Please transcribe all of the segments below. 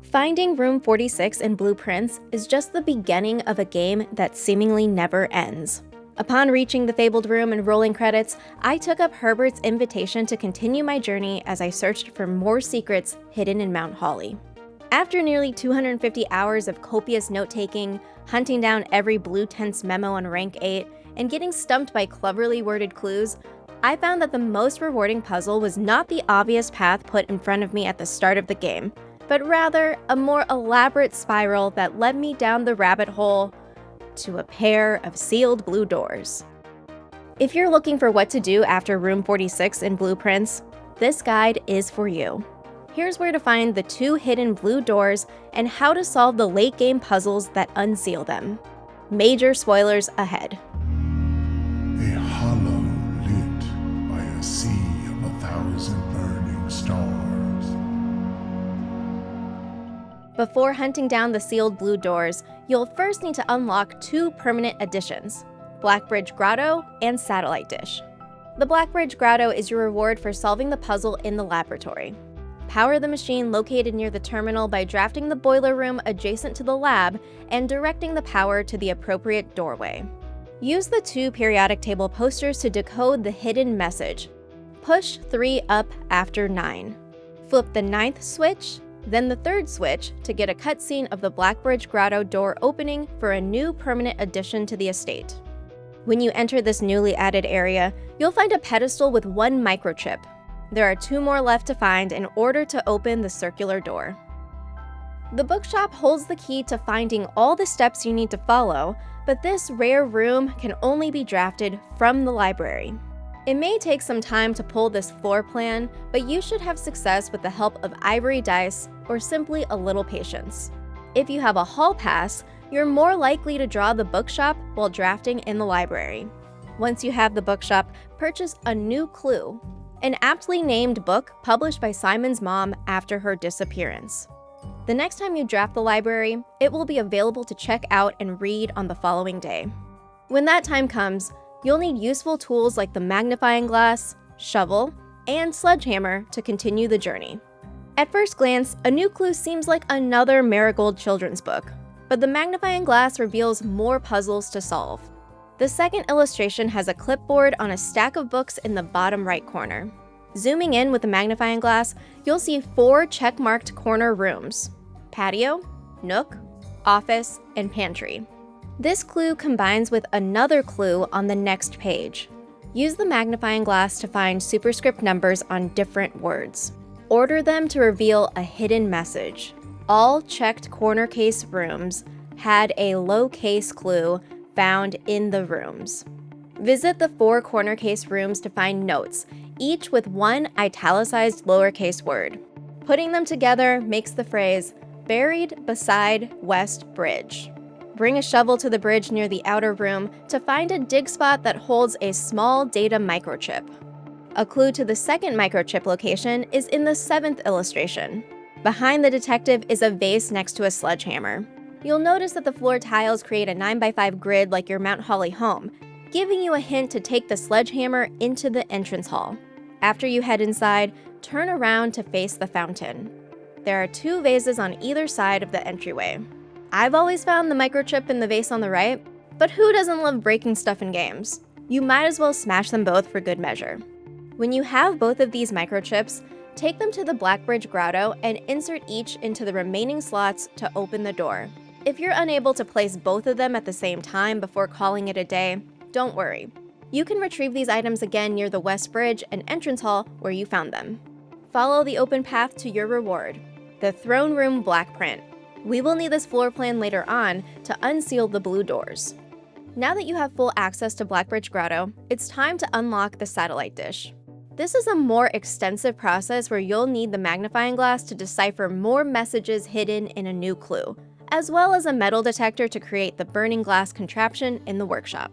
Finding Room 46 in Blueprints is just the beginning of a game that seemingly never ends. Upon reaching the fabled room and rolling credits, I took up Herbert's invitation to continue my journey as I searched for more secrets hidden in Mount Holly. After nearly 250 hours of copious note-taking, hunting down every Blue Tent's memo on Rank 8, and getting stumped by cleverly worded clues, I found that the most rewarding puzzle was not the obvious path put in front of me at the start of the game, but rather a more elaborate spiral that led me down the rabbit hole to a pair of sealed blue doors. If you're looking for what to do after Room 46 in Blueprints, this guide is for you. Here's where to find the 2 hidden blue doors and how to solve the late-game puzzles that unseal them. Major spoilers ahead. A hollow lit by a sea of 1,000 burning stars. Before hunting down the sealed blue doors, you'll first need to unlock 2 permanent additions, Blackbridge Grotto and Satellite Dish. The Blackbridge Grotto is your reward for solving the puzzle in the laboratory. Power the machine located near the terminal by drafting the boiler room adjacent to the lab and directing the power to the appropriate doorway. Use the 2 periodic table posters to decode the hidden message. Push 3 up after 9. Flip the 9th switch, then the 3rd switch to get a cutscene of the Blackbridge Grotto door opening for a new permanent addition to the estate. When you enter this newly added area, you'll find a pedestal with 1 microchip. There are 2 more left to find in order to open the circular door. The bookshop holds the key to finding all the steps you need to follow, but this rare room can only be drafted from the library. It may take some time to pull this floor plan, but you should have success with the help of ivory dice or simply a little patience. If you have a hall pass, you're more likely to draw the bookshop while drafting in the library. Once you have the bookshop, purchase a new clue, an aptly named book published by Simon's mom after her disappearance. The next time you draft the library, it will be available to check out and read on the following day. When that time comes, you'll need useful tools like the magnifying glass, shovel, and sledgehammer to continue the journey. At first glance, a new clue seems like another Marigold children's book, but the magnifying glass reveals more puzzles to solve. The second illustration has a clipboard on a stack of books in the bottom right corner. Zooming in with the magnifying glass, you'll see 4 check-marked corner rooms: patio, nook, office, and pantry. This clue combines with another clue on the next page. Use the magnifying glass to find superscript numbers on different words. Order them to reveal a hidden message. All checked corner case rooms had a low-case clue found in the rooms. Visit the 4 corner case rooms to find notes, each with 1 italicized lowercase word. Putting them together makes the phrase, "buried beside West Bridge." Bring a shovel to the bridge near the outer room to find a dig spot that holds a small data microchip. A clue to the second microchip location is in the 7th illustration. Behind the detective is a vase next to a sledgehammer. You'll notice that the floor tiles create a 9x5 grid like your Mount Holly home, giving you a hint to take the sledgehammer into the entrance hall. After you head inside, turn around to face the fountain. There are 2 vases on either side of the entryway. I've always found the microchip in the vase on the right, but who doesn't love breaking stuff in games? You might as well smash them both for good measure. When you have both of these microchips, take them to the Blackbridge Grotto and insert each into the remaining slots to open the door. If you're unable to place both of them at the same time before calling it a day, don't worry. You can retrieve these items again near the West Bridge and entrance hall where you found them. Follow the open path to your reward, the throne room black print. We will need this floor plan later on to unseal the blue doors. Now that you have full access to Blackbridge Grotto, it's time to unlock the satellite dish. This is a more extensive process where you'll need the magnifying glass to decipher more messages hidden in a new clue, as well as a metal detector to create the burning glass contraption in the workshop.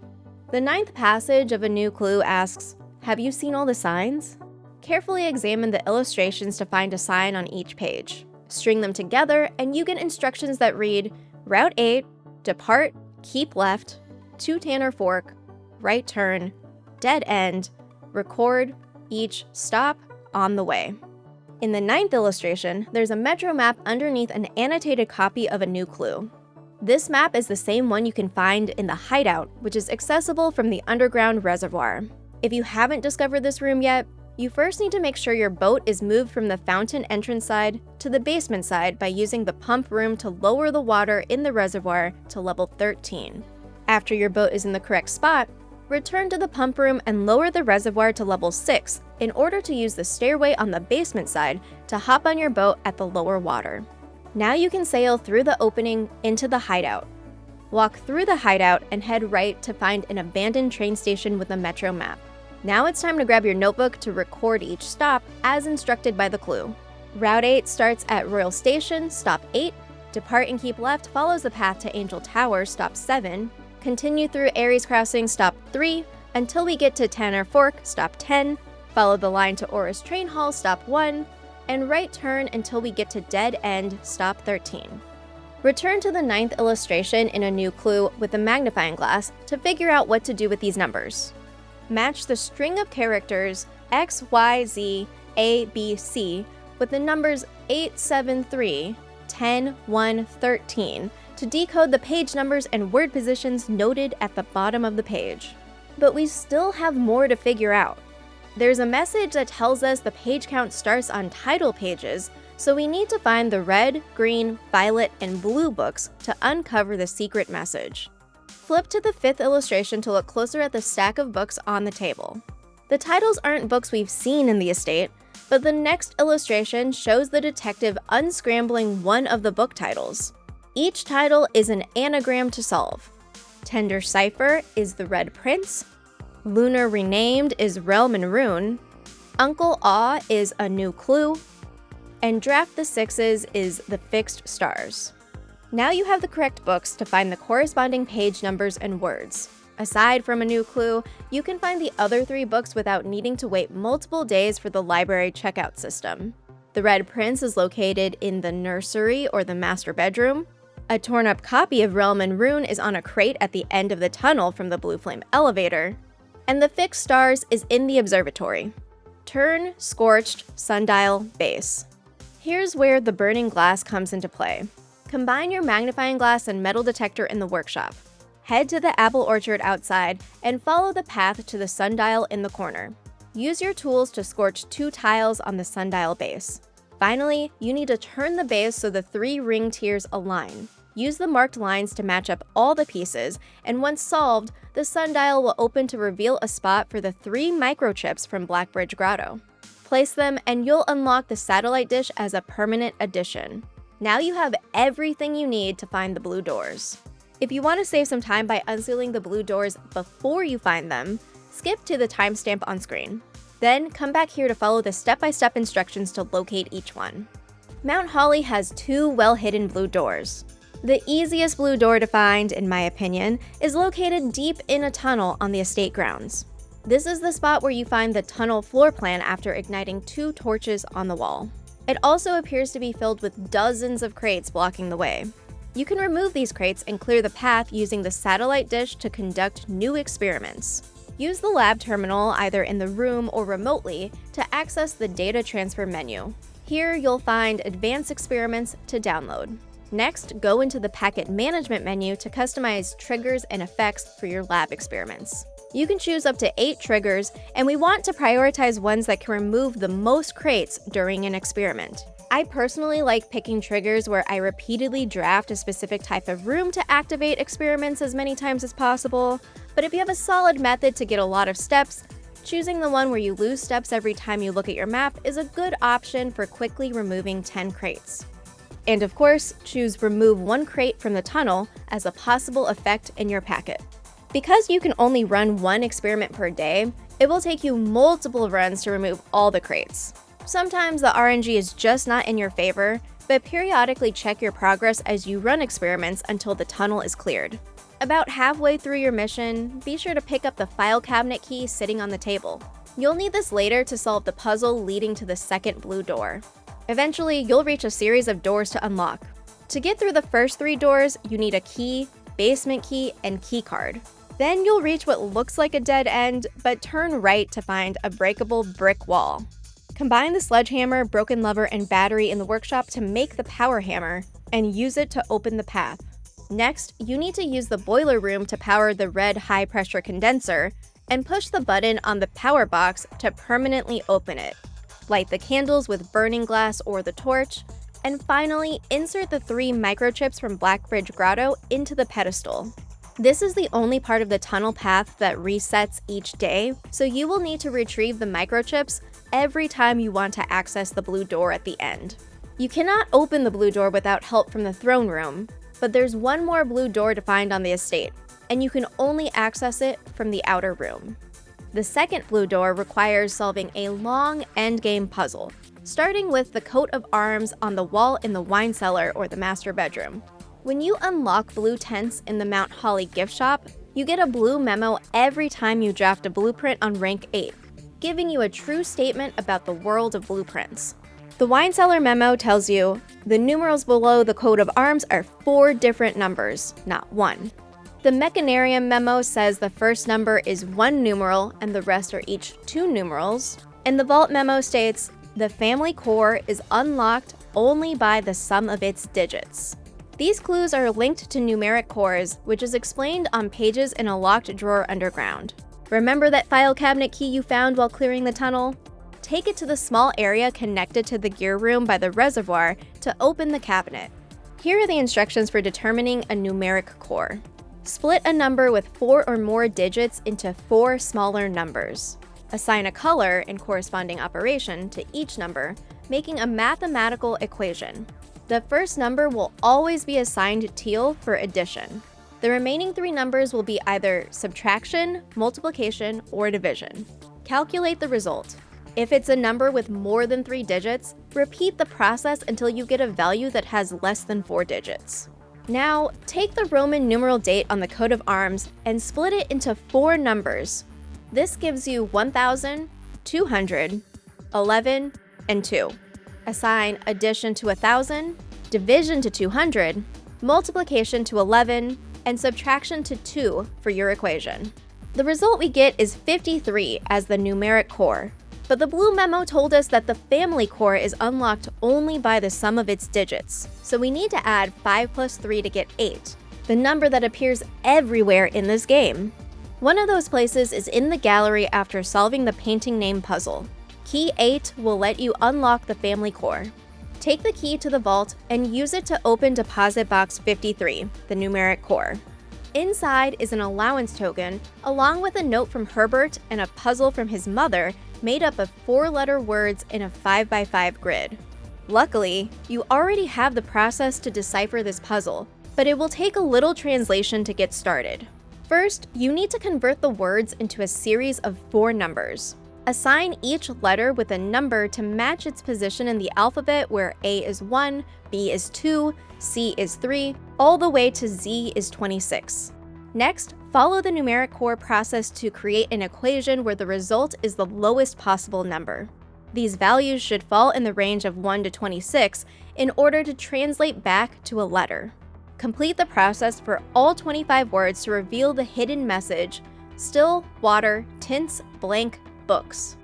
The 9th passage of a new clue asks, "Have you seen all the signs?" Carefully examine the illustrations to find a sign on each page. String them together and you get instructions that read, Route 8, depart, keep left, 2 Tanner Fork, right turn, dead end, record, each stop, on the way. In the 9th illustration, there's a metro map underneath an annotated copy of a new clue. This map is the same one you can find in the hideout, which is accessible from the underground reservoir. If you haven't discovered this room yet, you first need to make sure your boat is moved from the fountain entrance side to the basement side by using the pump room to lower the water in the reservoir to level 13. After your boat is in the correct spot, return to the pump room and lower the reservoir to level 6 in order to use the stairway on the basement side to hop on your boat at the lower water. Now you can sail through the opening into the hideout. Walk through the hideout and head right to find an abandoned train station with a metro map. Now it's time to grab your notebook to record each stop as instructed by the clue. Route 8 starts at Royal Station, stop 8. Depart and keep left follows the path to Angel Tower, stop 7. Continue through Ares Crossing, stop 3, until we get to Tanner Fork, stop 10. Follow the line to Oris Train Hall, stop 1. And right turn until we get to Dead End, stop 13. Return to the 9th illustration in a new clue with a magnifying glass to figure out what to do with these numbers. Match the string of characters X, Y, Z, A, B, C with the numbers 8, 7, 3, 10, 1, 13 to decode the page numbers and word positions noted at the bottom of the page. But we still have more to figure out. There's a message that tells us the page count starts on title pages, so we need to find the red, green, violet, and blue books to uncover the secret message. Flip to the 5th illustration to look closer at the stack of books on the table. The titles aren't books we've seen in the estate, but the next illustration shows the detective unscrambling one of the book titles. Each title is an anagram to solve. Tender Cipher is The Red Prince, Lunar Renamed is Realm and Rune, Uncle Awe is A New Clue, and Draft the Sixes is The Fixed Stars. Now you have the correct books to find the corresponding page numbers and words. Aside from A New Clue, you can find the other 3 books without needing to wait multiple days for the library checkout system. The Red Prince is located in the nursery or the master bedroom. A torn-up copy of Realm and Rune is on a crate at the end of the tunnel from the Blue Flame elevator. And the Fixed Stars is in the observatory. Turn, Scorched, Sundial, Base. Here's where the burning glass comes into play. Combine your magnifying glass and metal detector in the workshop. Head to the apple orchard outside and follow the path to the sundial in the corner. Use your tools to scorch 2 tiles on the sundial base. Finally, you need to turn the base so the 3 ring tiers align. Use the marked lines to match up all the pieces, and once solved, the sundial will open to reveal a spot for the 3 microchips from Blackbridge Grotto. Place them and you'll unlock the satellite dish as a permanent addition. Now you have everything you need to find the blue doors. If you want to save some time by unsealing the blue doors before you find them, skip to the timestamp on screen. Then come back here to follow the step-by-step instructions to locate each one. Mount Holly has 2 well-hidden blue doors. The easiest blue door to find, in my opinion, is located deep in a tunnel on the estate grounds. This is the spot where you find the tunnel floor plan after igniting 2 torches on the wall. It also appears to be filled with dozens of crates blocking the way. You can remove these crates and clear the path using the satellite dish to conduct new experiments. Use the lab terminal either in the room or remotely to access the data transfer menu. Here you'll find advanced experiments to download. Next, go into the packet management menu to customize triggers and effects for your lab experiments. You can choose up to 8 triggers, and we want to prioritize ones that can remove the most crates during an experiment. I personally like picking triggers where I repeatedly draft a specific type of room to activate experiments as many times as possible, but if you have a solid method to get a lot of steps, choosing the one where you lose steps every time you look at your map is a good option for quickly removing 10 crates. And of course, choose Remove 1 crate from the tunnel as a possible effect in your packet. Because you can only run 1 experiment per day, it will take you multiple runs to remove all the crates. Sometimes the RNG is just not in your favor, but periodically check your progress as you run experiments until the tunnel is cleared. About halfway through your mission, be sure to pick up the file cabinet key sitting on the table. You'll need this later to solve the puzzle leading to the second blue door. Eventually, you'll reach a series of doors to unlock. To get through the first 3 doors, you need a key, basement key, and key card. Then you'll reach what looks like a dead end, but turn right to find a breakable brick wall. Combine the sledgehammer, broken lever, and battery in the workshop to make the power hammer, and use it to open the path. Next, you need to use the boiler room to power the red high-pressure condenser, and push the button on the power box to permanently open it. Light the candles with burning glass or the torch, and finally, insert the 3 microchips from Blackbridge Grotto into the pedestal. This is the only part of the tunnel path that resets each day, so you will need to retrieve the microchips every time you want to access the blue door at the end. You cannot open the blue door without help from the throne room, but there's one more blue door to find on the estate, and you can only access it from the outer room. The second blue door requires solving a long endgame puzzle, starting with the coat of arms on the wall in the wine cellar or the master bedroom. When you unlock blue tents in the Mount Holly gift shop, you get a blue memo every time you draft a blueprint on rank 8, giving you a true statement about the world of blueprints. The wine cellar memo tells you, the numerals below the coat of arms are 4 different numbers, not 1. The Mechanarium memo says the first number is 1 numeral and the rest are each 2 numerals. And the vault memo states, the family core is unlocked only by the sum of its digits. These clues are linked to numeric cores, which is explained on pages in a locked drawer underground. Remember that file cabinet key you found while clearing the tunnel? Take it to the small area connected to the gear room by the reservoir to open the cabinet. Here are the instructions for determining a numeric core. Split a number with 4 or more digits into 4 smaller numbers. Assign a color and corresponding operation to each number, making a mathematical equation. The first number will always be assigned teal for addition. The remaining 3 numbers will be either subtraction, multiplication, or division. Calculate the result. If it's a number with more than 3 digits, repeat the process until you get a value that has less than 4 digits. Now, take the Roman numeral date on the coat of arms and split it into 4 numbers. This gives you 1,000, 200, 11, and 2. Assign addition to 1,000, division to 200, multiplication to 11, and subtraction to 2 for your equation. The result we get is 53 as the numeric core, but the blue memo told us that the family core is unlocked only by the sum of its digits, so we need to add 5 plus 3 to get 8, the number that appears everywhere in this game. One of those places is in the gallery after solving the painting name puzzle. Key 8 will let you unlock the family core. Take the key to the vault and use it to open deposit box 53, the numeric core. Inside is an allowance token, along with a note from Herbert and a puzzle from his mother made up of 4-letter words in a 5x5 grid. Luckily, you already have the process to decipher this puzzle, but it will take a little translation to get started. First, you need to convert the words into a series of 4 numbers. Assign each letter with a number to match its position in the alphabet, where A is 1, B is 2, C is 3, all the way to Z is 26. Next, follow the numeric core process to create an equation where the result is the lowest possible number. These values should fall in the range of 1 to 26 in order to translate back to a letter. Complete the process for all 25 words to reveal the hidden message, still water, tints, blank, books.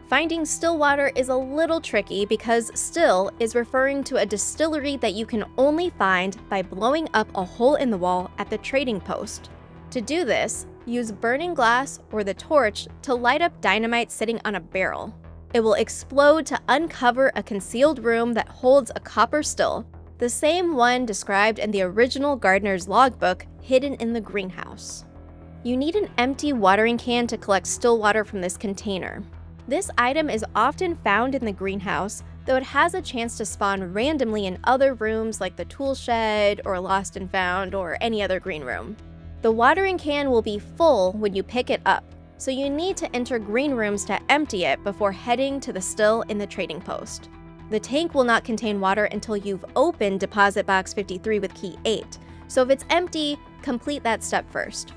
Finding still water is a little tricky because still is referring to a distillery that you can only find by blowing up a hole in the wall at the trading post. To do this, use burning glass or the torch to light up dynamite sitting on a barrel. It will explode to uncover a concealed room that holds a copper still, the same one described in the original gardener's logbook hidden in the greenhouse. You need an empty watering can to collect still water from this container. This item is often found in the greenhouse, though it has a chance to spawn randomly in other rooms like the tool shed or lost and found or any other green room. The watering can will be full when you pick it up, so you need to enter green rooms to empty it before heading to the still in the trading post. The tank will not contain water until you've opened deposit box 53 with key 8, so if it's empty, complete that step first.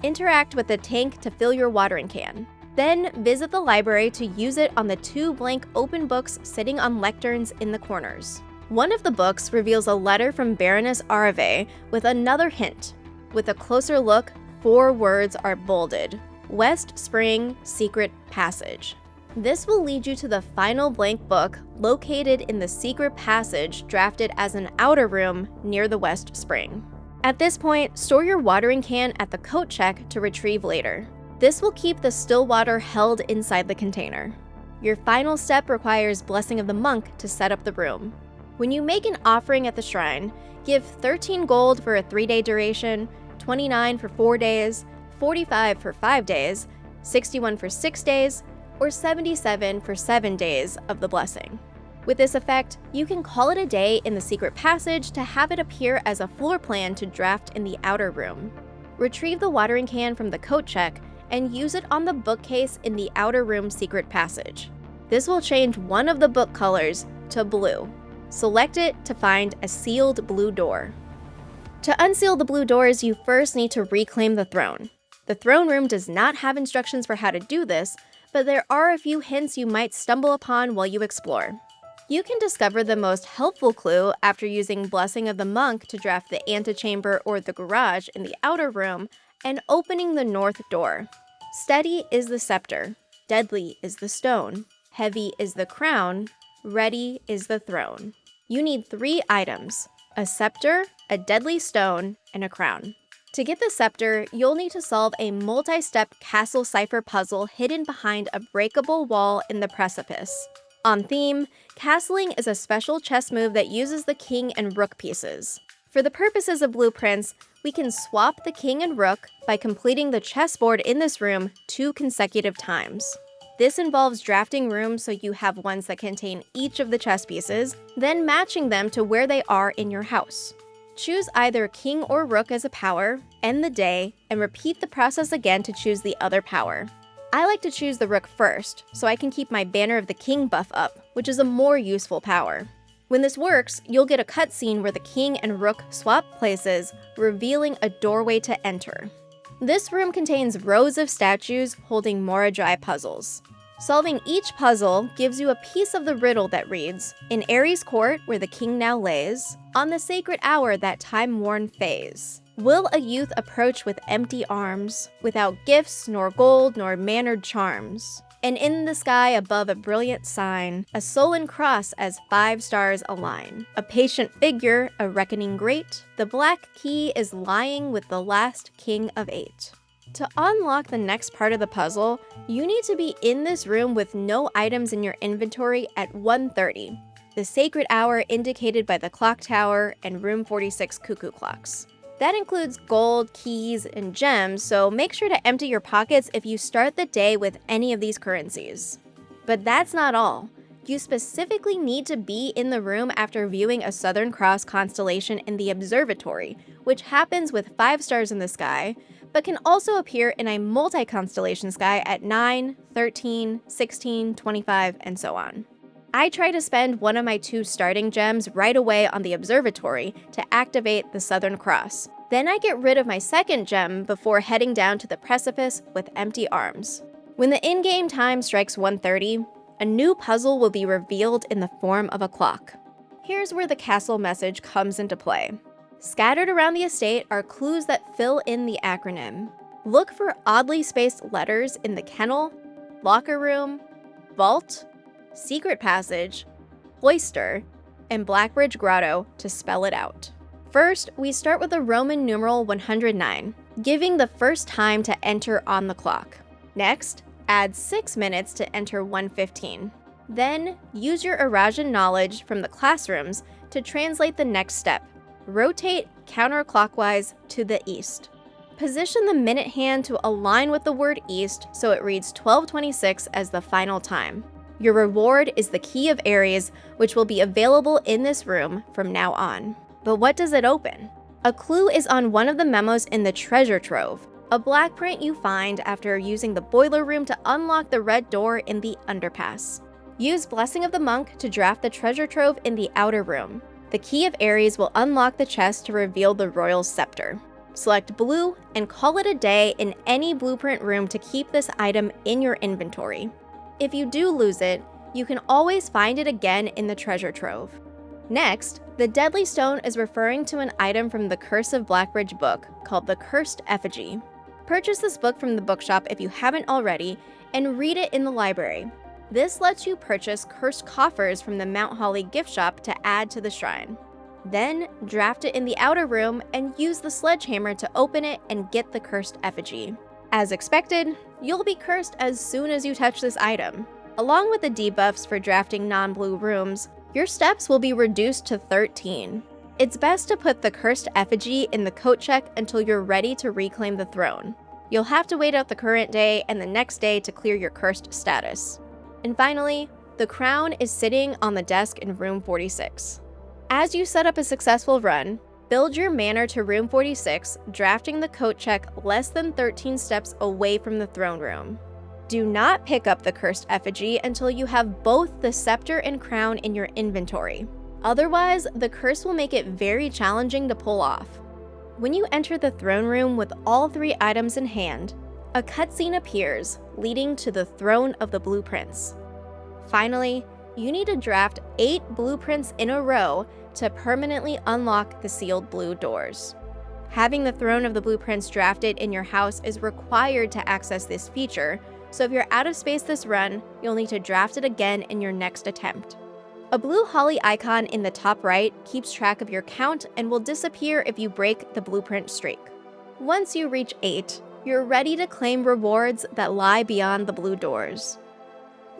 Interact with the tank to fill your watering can. Then visit the library to use it on the 2 blank open books sitting on lecterns in the corners. One of the books reveals a letter from Baroness Arave with another hint. With a closer look, 4 words are bolded: West Spring Secret Passage. This will lead you to the final blank book located in the secret passage drafted as an outer room near the west spring. At this point, store your watering can at the coat check to retrieve later. This will keep the still water held inside the container. Your final step requires blessing of the monk to set up the room. When you make an offering at the shrine, give 13 gold for a 3-day duration, 29 for 4 days, 45 for 5 days, 61 for 6 days, or 77 for 7 days of the blessing. With this effect, you can call it a day in the secret passage to have it appear as a floor plan to draft in the outer room. Retrieve the watering can from the coat check and use it on the bookcase in the outer room secret passage. This will change one of the book colors to blue. Select it to find a sealed blue door. To unseal the blue doors, you first need to reclaim the throne. The throne room does not have instructions for how to do this, but there are a few hints you might stumble upon while you explore. You can discover the most helpful clue after using Blessing of the Monk to draft the antechamber or the garage in the outer room and opening the north door. Steady is the scepter, deadly is the stone, heavy is the crown, ready is the throne. You need 3 items: a scepter, a deadly stone, and a crown. To get the scepter, you'll need to solve a multi-step castle cipher puzzle hidden behind a breakable wall in the precipice. On theme, castling is a special chess move that uses the king and rook pieces. For the purposes of blueprints, we can swap the king and rook by completing the chessboard in this room 2 consecutive times. This involves drafting rooms so you have ones that contain each of the chess pieces, then matching them to where they are in your house. Choose either king or rook as a power, end the day, and repeat the process again to choose the other power. I like to choose the rook first, so I can keep my Banner of the King buff up, which is a more useful power. When this works, you'll get a cutscene where the king and rook swap places, revealing a doorway to enter. This room contains rows of statues holding Moradrai puzzles. Solving each puzzle gives you a piece of the riddle that reads, in Ares' court where the king now lays, on the sacred hour that time-worn phase, will a youth approach with empty arms, without gifts nor gold nor mannered charms? And in the sky above a brilliant sign, a sullen cross as 5 stars align. A patient figure, a reckoning great, the black key is lying with the last king of 8. To unlock the next part of the puzzle, you need to be in this room with no items in your inventory at 1:30, the sacred hour indicated by the clock tower and room 46 cuckoo clocks. That includes gold, keys, and gems, so make sure to empty your pockets if you start the day with any of these currencies. But that's not all. You specifically need to be in the room after viewing a Southern Cross constellation in the observatory, which happens with 5 stars in the sky, but can also appear in a multi-constellation sky at 9, 13, 16, 25, and so on. I try to spend one of my 2 starting gems right away on the observatory to activate the Southern Cross. Then I get rid of my second gem before heading down to the precipice with empty arms. When the in-game time strikes 1:30, a new puzzle will be revealed in the form of a clock. Here's where the castle message comes into play. Scattered around the estate are clues that fill in the acronym. Look for oddly spaced letters in the kennel, locker room, vault, secret passage, cloister, and Blackbridge Grotto to spell it out. First, we start with the Roman numeral 109, giving the first time to enter on the clock. Next, add 6 minutes to enter 1:15. Then, use your Eurasian knowledge from the classrooms to translate the next step. Rotate counterclockwise to the east. Position the minute hand to align with the word east so it reads 12:26 as the final time. Your reward is the Key of Ares, which will be available in this room from now on. But what does it open? A clue is on one of the memos in the treasure trove, a black print you find after using the boiler room to unlock the red door in the underpass. Use Blessing of the Monk to draft the treasure trove in the outer room. The Key of Ares will unlock the chest to reveal the royal scepter. Select blue and call it a day in any blueprint room to keep this item in your inventory. If you do lose it, you can always find it again in the treasure trove. Next, the deadly stone is referring to an item from the Curse of Blackbridge book called the Cursed Effigy. Purchase this book from the bookshop if you haven't already, and read it in the library. This lets you purchase cursed coffers from the Mount Holly gift shop to add to the shrine. Then, draft it in the outer room and use the sledgehammer to open it and get the cursed effigy. As expected, you'll be cursed as soon as you touch this item. Along with the debuffs for drafting non-blue rooms, your steps will be reduced to 13. It's best to put the cursed effigy in the coat check until you're ready to reclaim the throne. You'll have to wait out the current day and the next day to clear your cursed status. And finally, the crown is sitting on the desk in room 46. As you set up a successful run, build your manor to room 46, drafting the coat check less than 13 steps away from the throne room. Do not pick up the cursed effigy until you have both the scepter and crown in your inventory. Otherwise, the curse will make it very challenging to pull off. When you enter the throne room with all 3 items in hand, a cutscene appears, leading to the throne of the blueprints. Finally, you need to draft 8 blueprints in a row to permanently unlock the sealed blue doors. Having the throne of the blueprints drafted in your house is required to access this feature, so if you're out of space this run, you'll need to draft it again in your next attempt. A blue holly icon in the top right keeps track of your count and will disappear if you break the blueprint streak. Once you reach 8, you're ready to claim rewards that lie beyond the blue doors.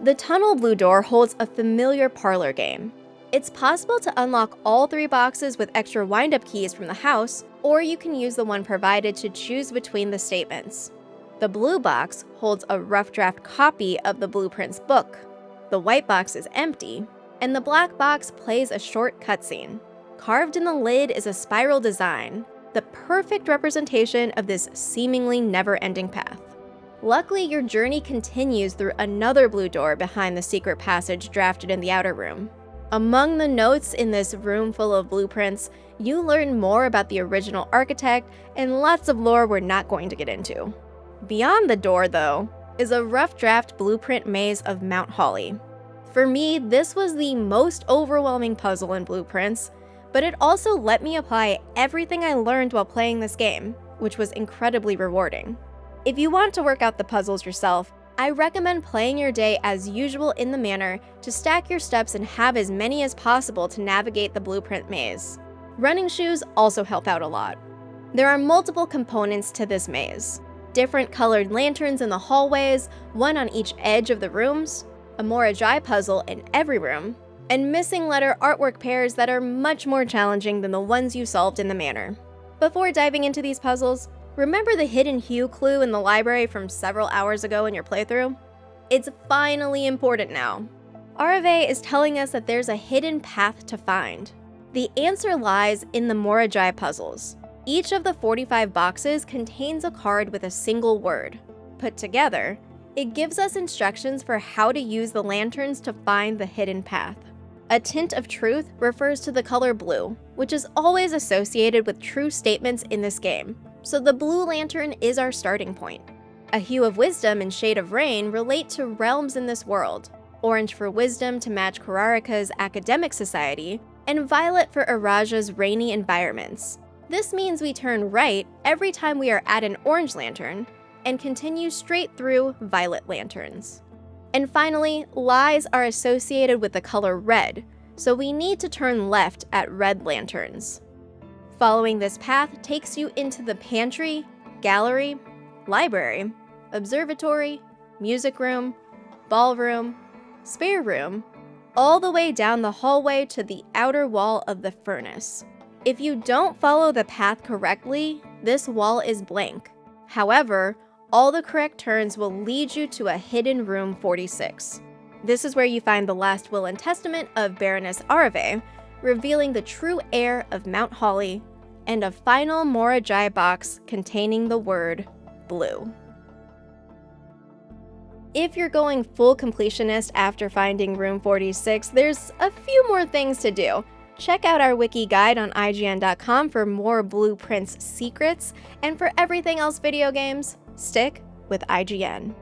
The tunnel blue door holds a familiar parlor game. It's possible to unlock all 3 boxes with extra wind-up keys from the house, or you can use the one provided to choose between the statements. The blue box holds a rough draft copy of the blueprint's book. The white box is empty, and the black box plays a short cutscene. Carved in the lid is a spiral design, the perfect representation of this seemingly never-ending path. Luckily, your journey continues through another blue door behind the secret passage drafted in the outer room. Among the notes in this room full of blueprints, you learn more about the original architect and lots of lore we're not going to get into. Beyond the door, though, is a rough draft blueprint maze of Mount Holly. For me, this was the most overwhelming puzzle in blueprints, but it also let me apply everything I learned while playing this game, which was incredibly rewarding. If you want to work out the puzzles yourself, I recommend playing your day as usual in the manor to stack your steps and have as many as possible to navigate the blueprint maze. Running shoes also help out a lot. There are multiple components to this maze. Different colored lanterns in the hallways, one on each edge of the rooms, a Microchips puzzle in every room, and missing letter artwork pairs that are much more challenging than the ones you solved in the manor. Before diving into these puzzles, remember the hidden hue clue in the library from several hours ago in your playthrough? It's finally important now. RFA is telling us that there's a hidden path to find. The answer lies in the Microchips puzzles. Each of the 45 boxes contains a card with a single word. Put together, it gives us instructions for how to use the lanterns to find the hidden path. A tint of truth refers to the color blue, which is always associated with true statements in this game, so the blue lantern is our starting point. A hue of wisdom and shade of rain relate to realms in this world, orange for wisdom to match Kararika's academic society, and violet for Araja's rainy environments. This means we turn right every time we are at an orange lantern, and continue straight through violet lanterns. And finally, lies are associated with the color red, so we need to turn left at red lanterns. Following this path takes you into the pantry, gallery, library, observatory, music room, ballroom, spare room, all the way down the hallway to the outer wall of the furnace. If you don't follow the path correctly, this wall is blank. However, all the correct turns will lead you to a hidden room 46. This is where you find the last will and testament of Baroness Arave, revealing the true heir of Mount Holly, and a final Microchips box containing the word blue. If you're going full completionist after finding room 46, there's a few more things to do. Check out our wiki guide on IGN.com for more blueprints secrets, and for everything else video games, stick with IGN.